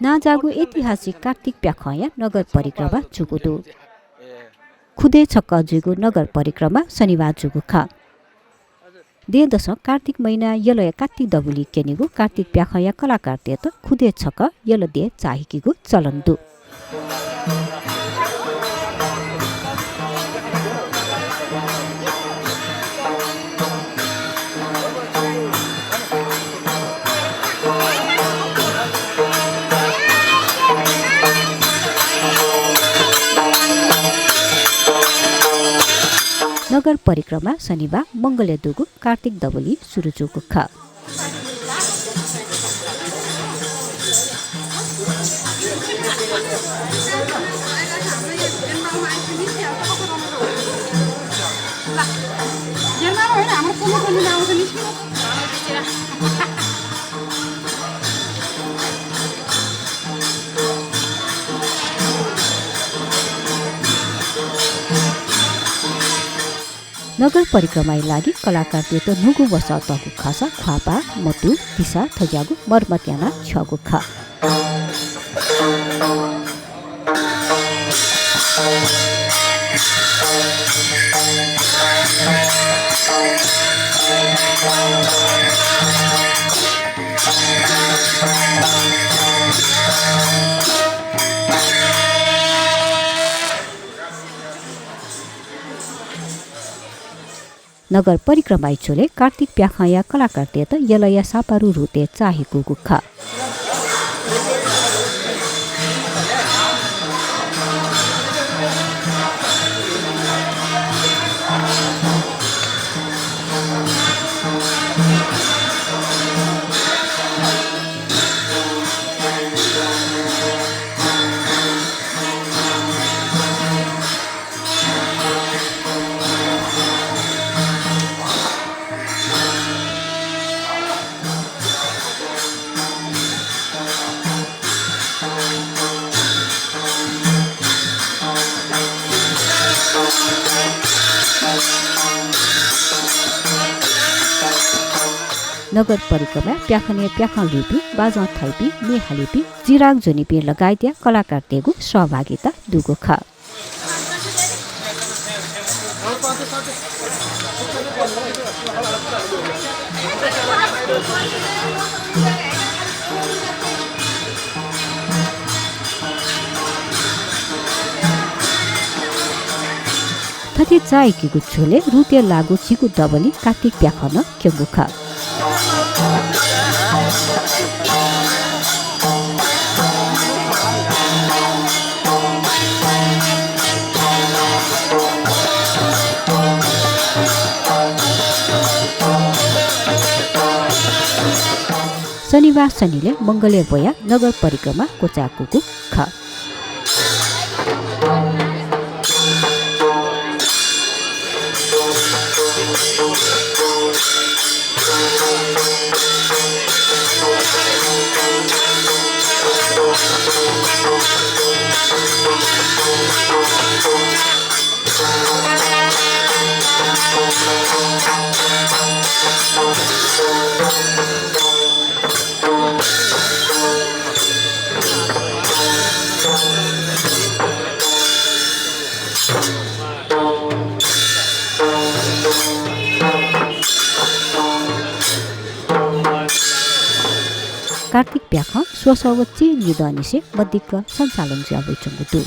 नाजागु ऐतिहासिक कार्तिक प्याखया नगर परिक्रमा जुगुदु खुदे छक्क जुगु नगर परिक्रमा शनिबार जुगु ख दे दश कार्तिक महिना यलय कार्तिक दबुली केनिगु कार्तिक प्याखया कलाकार तेत खुदे छक्क यल दे चाहिकिगु चलन्दु नगर परिक्रमा शनिबार मंगले दुगु कार्तिक दबली सुरुजुगु ख नगर परिक्रमाई लागि कलाकार तेत नुगु बस तगु खसा ख्वापा मटु दिशा थज्यागु मर्मत्याना छगु ख नगर परिक्रमाई छोले कार्तिक प्याखया कलाकार तेत यलया सापारु रुते चाहिकु गुख नगर परिक्रमा प्याखने प्याखा लिपि बाजा थाइपी मेहालिपी जिराग जोनिपी लगायतया कलाकार तेगु सहभागिता दुगु ख थति चाहिकी गुच्छोले रुते लागु चिकु दबली कार्तिक प्याखन केगु ख शनिबार शनिले मंगले बोया नगर परिक्रमा कोचाकुकु ख कार्तिक प्याख स्वसवच्ची निदनिसे मद्दिक सञ्चालन ज्याबै चंगुतु